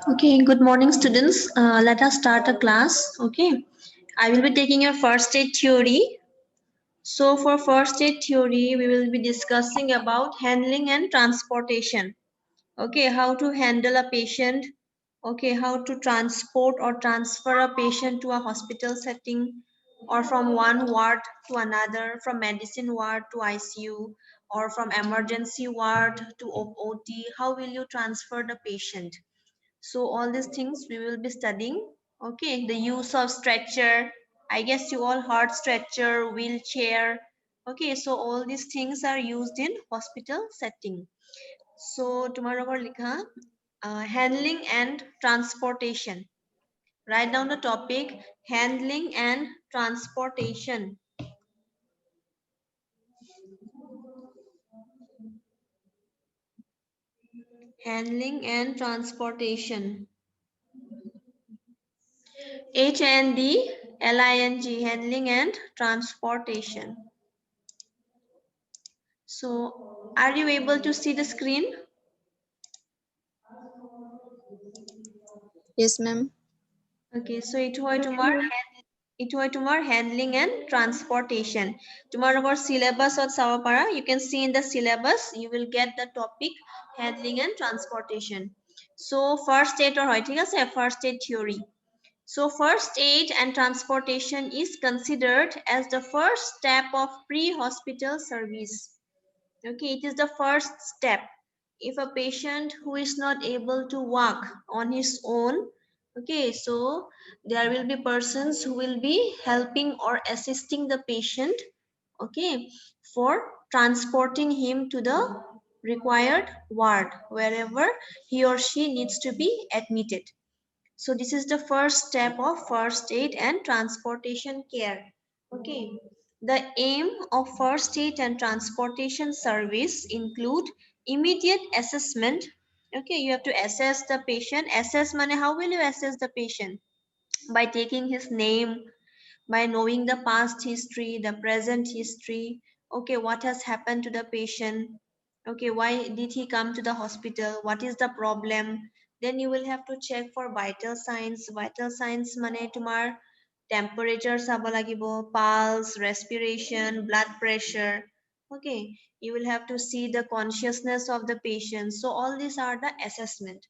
Okay, good morning, students. Let us start a class. Okay, I will be taking your first aid theory. So, for first aid theory, we will be discussing about handling and transportation. Okay, how to handle a patient. Okay, how to transport or transfer a patient to a hospital setting or from one ward to another, from medicine ward to ICU or from emergency ward to OT. How will you transfer the patient? So all these things we will be studying. Okay, the use of stretcher. I guess you all heard stretcher, wheelchair. Okay, so all these things are used in hospital setting. So tomorrow likha handling and transportation. Write down the topic handling and transportation. Handling and transportation. HNDLING, handling and transportation. So, are you able to see the screen? Yes, ma'am. Okay, so it was tomorrow handling and transportation. Tomorrow about syllabus or Savapara, you can see in the syllabus, you will get the topic handling and transportation. So, first aid or first aid theory. So, first aid and transportation is considered as the first step of pre-hospital service. Okay, it is the first step. If a patient who is not able to walk on his own, okay, so there will be persons who will be helping or assisting the patient, okay, for transporting him to the required ward wherever he or she needs to be admitted. So this is the first step of first aid and transportation care. Okay. The aim of first aid and transportation service include immediate assessment. Okay, you have to assess the patient. Assess money, how will you assess the patient? By taking his name, by knowing the past history, the present history. Okay, what has happened to the patient? Okay, why did he come to the hospital? What is the problem? Then you will have to check for vital signs. Vital signs মানে তোমাৰ temperature চাব লাগিব, pulse, respiration, blood pressure. Okay, you will have to see the consciousness of the patient. So all these are the assessment.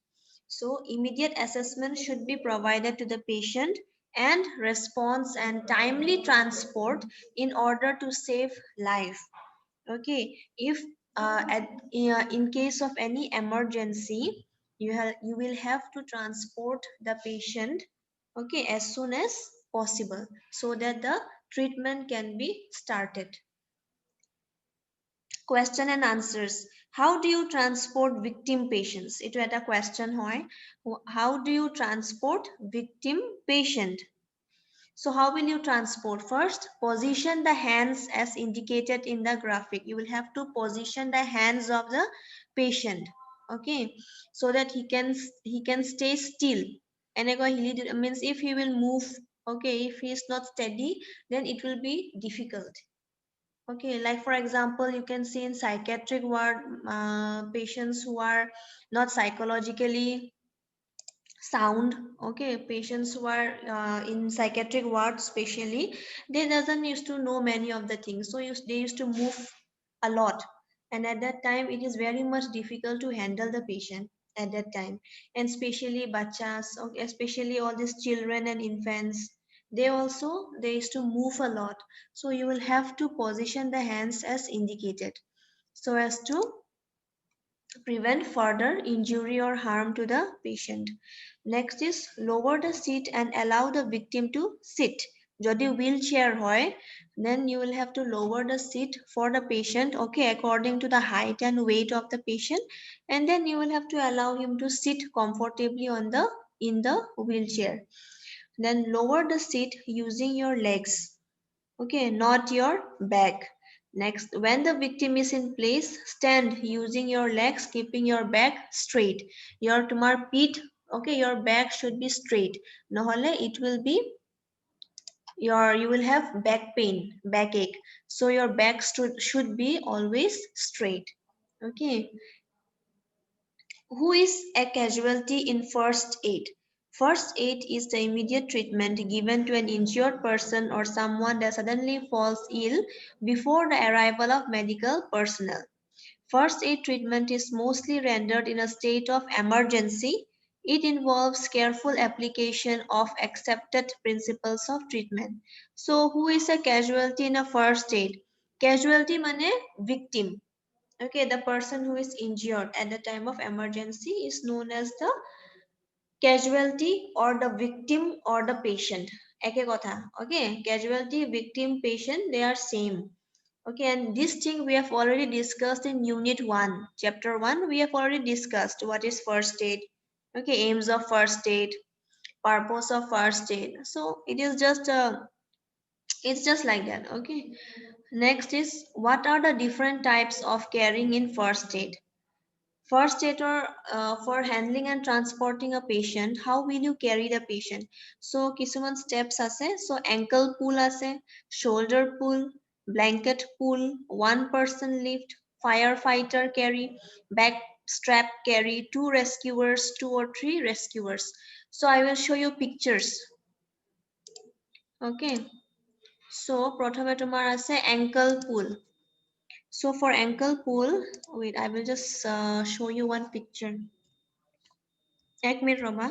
So immediate assessment should be provided to the patient and response and timely transport in order to save life. Okay, if in case of any emergency, you will have to transport the patient, okay, as soon as possible so that the treatment can be started. Question and answers. How do you transport victim patients? It was a question. How do you transport victim patient? So how will you transport? First, position the hands as indicated in the graphic. You will have to position the hands of the patient, okay, so that he can stay still. And means if he will move, okay, if he is not steady, then it will be difficult. Okay, like for example, you can see in psychiatric ward patients who are not psychologically sound. Okay, patients who are in psychiatric ward especially, they doesn't used to know many of the things, so they used to move a lot, and at that time it is very much difficult to handle the patient at that time. And especially bachas, okay, especially all these children and infants, they used to move a lot. So you will have to position the hands as indicated so as to prevent further injury or harm to the patient. Next is lower the seat and allow the victim to sit. যদি wheelchair হয়, then you will have to lower the seat for the patient, okay, according to the height and weight of the patient, and then you will have to allow him to sit comfortably in the wheelchair. Then lower the seat using your legs, okay, not your back. Next, when the victim is in place, stand using your legs, keeping your back straight. Your tumor feet, okay, your back should be straight. Nohole, it will be you will have back pain, backache. So your back should be always straight. Okay. Who is a casualty in first aid? First aid is the immediate treatment given to an injured person or someone that suddenly falls ill before the arrival of medical personnel. First aid treatment is mostly rendered in a state of emergency. It involves careful application of accepted principles of treatment. So, who is a casualty in a first aid? Casualty means victim. Okay, the person who is injured at the time of emergency is known as the casualty or the victim or the patient. Eke kotha. Okay, casualty, victim, patient, they are same. Okay, and this thing we have already discussed in Unit 1. Chapter 1, we have already discussed what is first aid. Okay, aims of first aid, purpose of first aid. So it is just it's just like that. Okay. Next is what are the different types of caring in first aid? First aid or for handling and transporting a patient, how will you carry the patient? So কিছুমান steps আছে. So ankle pull আছে, shoulder pull, blanket pull, one person lift, firefighter carry, back strap carry, two rescuers, two or three rescuers. So I will show you pictures. Okay. So প্রথমে তোমার আছে ankle pull. So for ankle pull, wait, I will just show you one picture. এক minute রবা.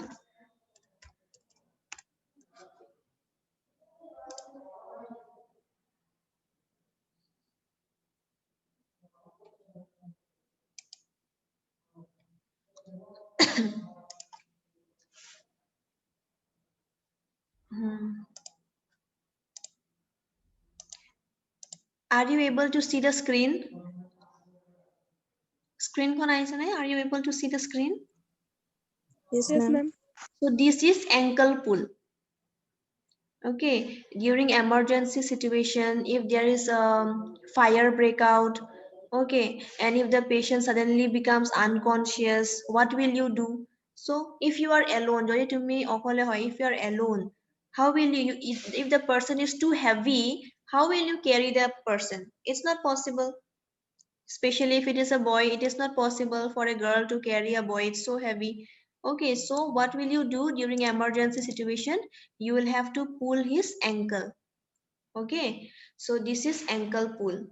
Hmm. Are you able to see the screen? Screen kon aise nahi? Are you able to see the screen? Yes, Yes, ma'am. ma'am. So this is ankle pull. Okay, during emergency situation, if there is a fire breakout, okay, and if the patient suddenly becomes unconscious, what will you do? So if you are alone, jodi tumi okole hoy, if you are alone, how will you, if the person is too heavy, how will you carry the person? It's not possible. Especially if it is a boy, it is not possible for a girl to carry a boy, it's so heavy. Okay, so what will you do during emergency situation? You will have to pull his ankle. Okay, so this is ankle pull.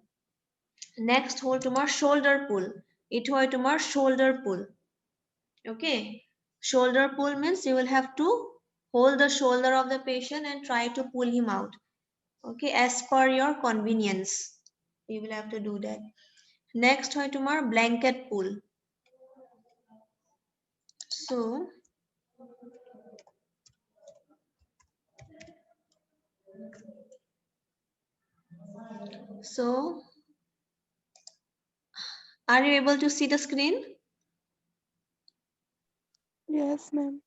Next hold tomorrow shoulder pull. It hoy tomorrow shoulder pull. Okay, shoulder pull means you will have to hold the shoulder of the patient and try to pull him out. Okay, as per your convenience you will have to do that. Next hoy tomorrow blanket pull. So So, are you able to see the screen? Yes, ma'am.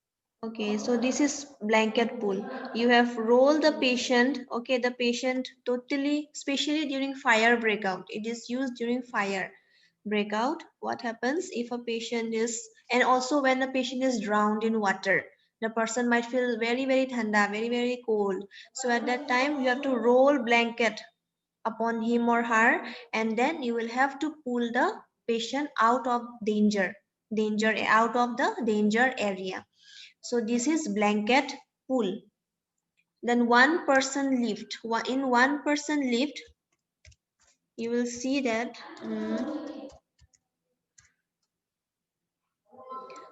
Okay, so this is blanket pull. You have rolled the patient, okay, the patient totally, especially during fire breakout. It is used during fire breakout. What happens if a patient is, and also when the patient is drowned in water, the person might feel very, very thanda, very, very cold. So at that time, you have to roll blanket upon him or her, and then you will have to pull the patient out of danger out of the danger area. So this is blanket pull. Then one person lift. In one person lift, you will see that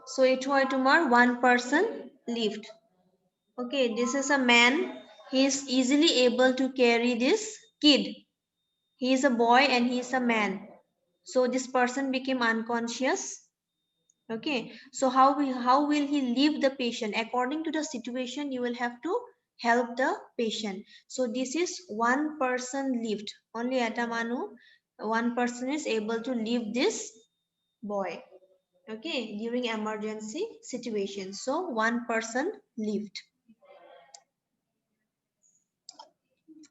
so it was tomorrow one person lift. Okay, this is a man. He is easily able to carry this kid. He is a boy and he is a man. So this person became unconscious. Okay, so how will he leave the patient? According to the situation, you will have to help the patient. So this is one person lived. Only at a manu, one person is able to leave this boy. Okay, during emergency situation. So one person lived.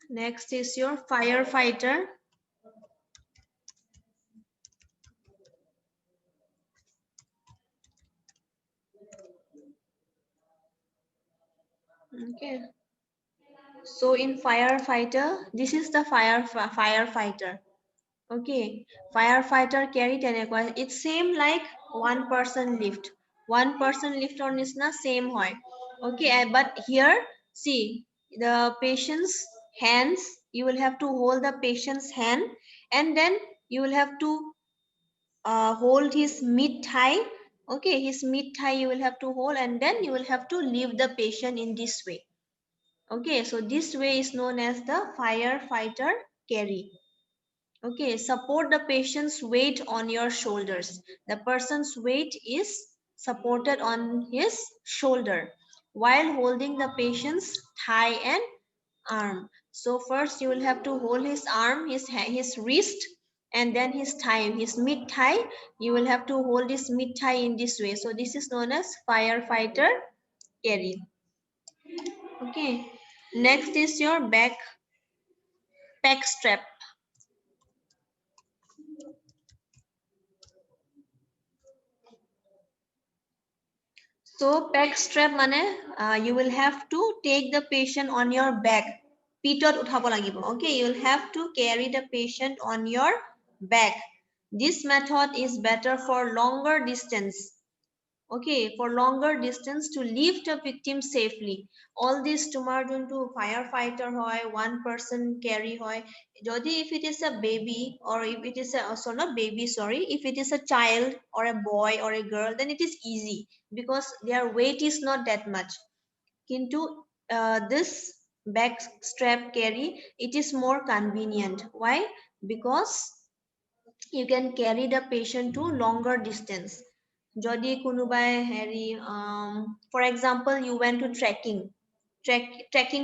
Next is your firefighter. Okay. So in firefighter, this is the firefighter. Okay, firefighter carry tenekwa. It's same like one person lift. One person lift or nisna same hoy. Okay, but here see the patient's hands. You will have to hold the patient's hand, and then you will have to hold his mid thigh. Okay, his mid thigh you will have to hold, and then you will have to leave the patient in this way. Okay, so this way is known as the firefighter carry. Okay, support the patient's weight on your shoulders. The person's weight is supported on his shoulder while holding the patient's thigh and arm. So first you will have to hold his arm, his wrist, and then his thigh, his mid thigh. You will have to hold his mid thigh in this way. So this is known as firefighter carry. Okay. Next is your back pack strap. So pack strap mane you will have to take the patient on your back. Pitot uthabo lagibo. Okay, you will have to carry the patient on your back. This method is better for longer distance. Okay, for longer distance to lift a victim safely. All this tomorrow to firefighter hoy, one person carry hoy. Jodi if it is a baby or if it is a, so not baby, sorry, if it is a child or a boy or a girl, then it is easy because their weight is not that much. Kintu this back strap carry, it is more convenient. Why? Because you can carry the patient to longer distance. Jodi kunubai heri for example you went to trekking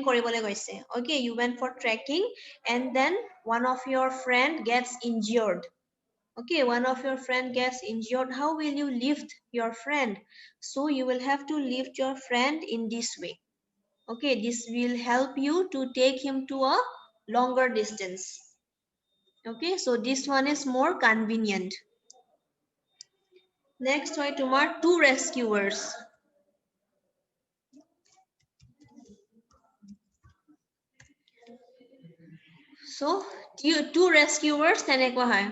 koribole goise. Okay, you went for trekking and then one of your friend gets injured. Okay, one of your friend gets injured. How will you lift your friend? So you will have to lift your friend in this way. Okay, this will help you to take him to a longer distance. Okay, so this one is more convenient. Next হয় তোমার two rescuers. So two rescuers তেনেকুৱা হয়.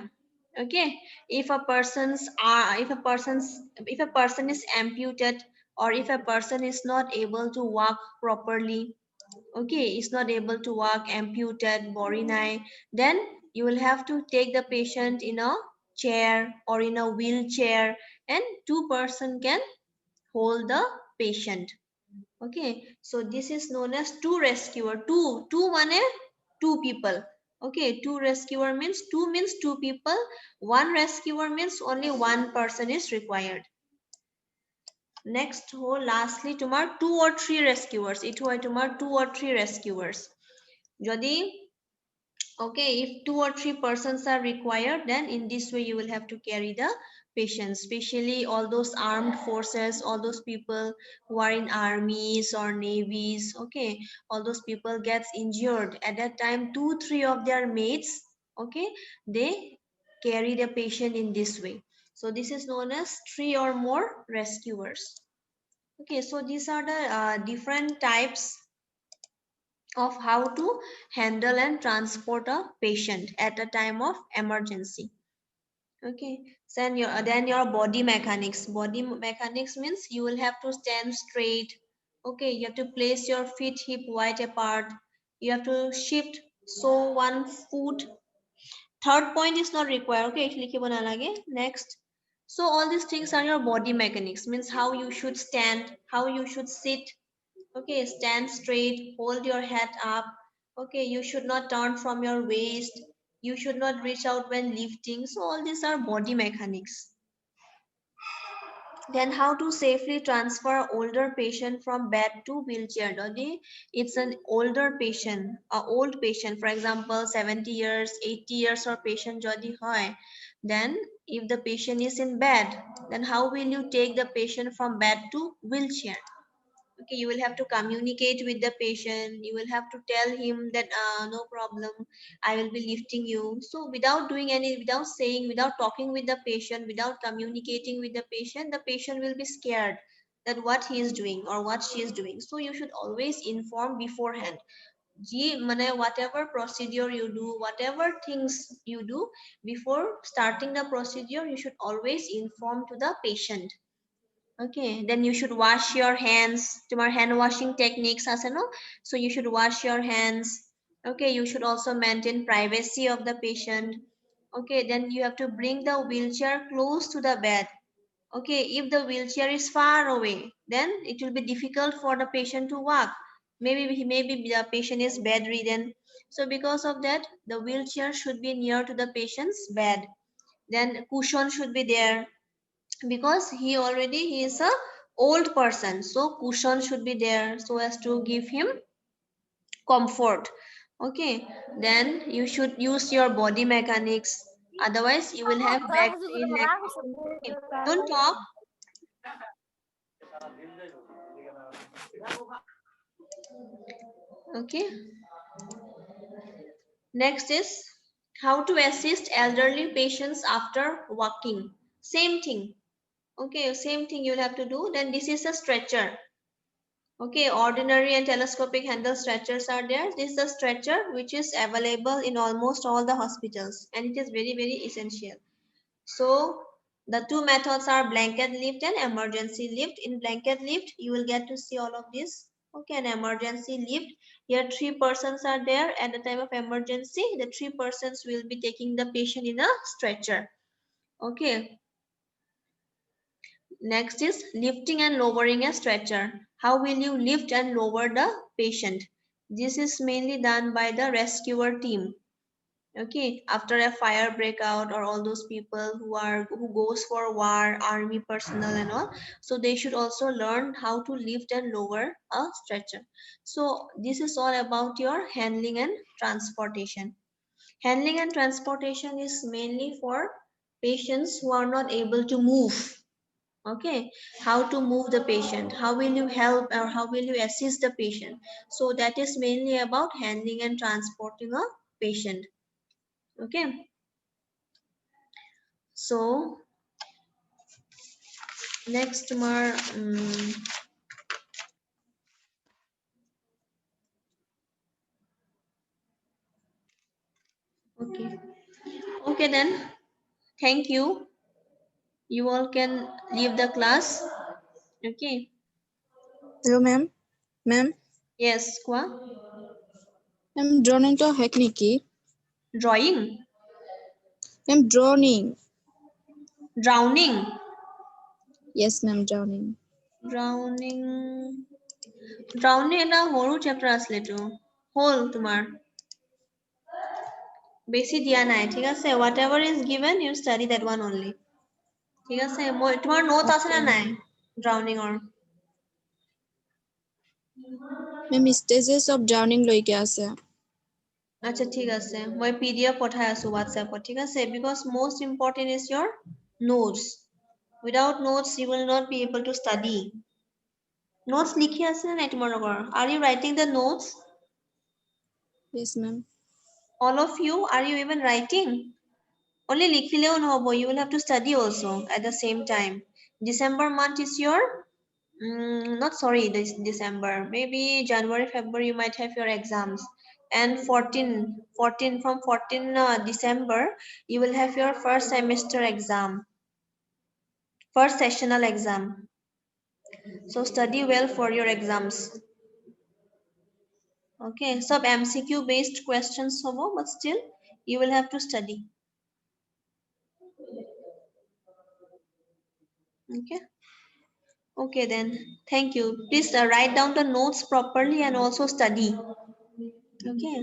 Okay, if a person is amputated or if a person is not able to walk properly, okay, is not able to walk, amputated, borinai, then you will have to take the patient in a chair or in a wheelchair, and two-person can hold the patient. Okay, so this is known as two rescuer. Two mane two people. Okay, two rescuer means two people. One rescuer means only one person is required. Next ho lastly tomar two or three rescuers. It hoy tomar two or three rescuers. Jodi okay, if two or three persons are required, then in this way you will have to carry the patients, especially all those armed forces, all those people who are in armies or navies. Okay, all those people gets injured at that time, two three of their mates, okay, they carry the patient in this way. So this is known as three or more rescuers. Okay, so these are the different types of how to handle and transport a patient at a time of emergency. Okay, then your body mechanics. Body mechanics means you will have to stand straight. Okay, you have to place your feet hip wide apart. You have to shift so one foot. Third point is not required. Okay, next. So all these things are your body mechanics, means how you should stand, how you should sit. Okay, stand straight, hold your head up. Okay, you should not turn from your waist. You should not reach out when lifting. So all these are body mechanics. Then how to safely transfer older patient from bed to wheelchair. Dodi, it's an older patient, a old patient, for example, 70 years, 80 years or patient jodi hoy. Then if the patient is in bed, then how will you take the patient from bed to wheelchair? Okay, you will have to communicate with the patient. You will have to tell him that no problem, I will be lifting you. So without doing any, without saying, without talking with the patient, without communicating with the patient will be scared that what he is doing or what she is doing. So you should always inform beforehand. whatever procedure you do, whatever things you do, before starting the procedure, you should always inform to the patient. Okay, then you should wash your hands. Tomorrow hand washing techniques as no, so you should wash your hands. Okay, you should also maintain privacy of the patient. Okay, then you have to bring the wheelchair close to the bed. Okay, if the wheelchair is far away, then it will be difficult for the patient to walk. Maybe the patient is bedridden. So because of that, the wheelchair should be near to the patient's bed. Then cushion should be there, because he is a old person, so cushion should be there so as to give him comfort. Okay, then you should use your body mechanics, otherwise you will have back pain, neck pain. Okay, don't talk. Okay, next is how to assist elderly patients after walking. Same thing. Okay, same thing you'll have to do. Then this is a stretcher. Okay, ordinary and telescopic handle stretchers are there. This is a stretcher which is available in almost all the hospitals, and it is very, very essential. So the two methods are blanket lift and emergency lift. In blanket lift, you will get to see all of this. Okay, an emergency lift. Here, three persons are there at the time of emergency. The three persons will be taking the patient in a stretcher. Okay, next is lifting and lowering a stretcher. How will you lift and lower the patient? This is mainly done by the rescuer team. Okay, after a fire breakout, or all those people who goes for war, army personnel and all, so they should also learn how to lift and lower a stretcher. So this is all about your handling and transportation. Handling and transportation is mainly for patients who are not able to move. Okay, how to move the patient, how will you help or how will you assist the patient? So that is mainly about handling and transporting a patient. Okay, so next Mar, okay, okay, then thank you, you all can leave the class. Okay, Hello, ma'am. Ma'am, yes, Kwa. I'm drowning to hack Nikki. Drawing, I'm drowning. drowning, Yes, ma'am, drowning. drowning, drowning এটা সৰু chapter আছিলে এইটো হ'ল তোমাৰ বেছি দিয়া নাই ঠিক আছে whatever is given you study that one only ঠিক আছে মই তোমাৰ নোট আছে না Okay, নাই ma'am. Drowning or Ma'am, stages of drowning লৈকে আছে. আচ্ছা ঠিক আছে মই পিডিএফ পঠাই আছো WhatsApp-ত ঠিক আছে because most important is your notes without notes you will not be able to study notes লিখি আছে না নাই তোমাৰ লগৰ are you writing the notes Yes, ma'am. all of you are you even writing only লিখিলেও নহব you will have to study also at the same time December month is your not sorry this December maybe January February you might have your exams and 14 from 14 December you will have your first semester exam first sessional exam so study well for your exams okay sub MCQ based questions hobo but still you will have to study okay okay then thank you please write down the notes properly and also study okay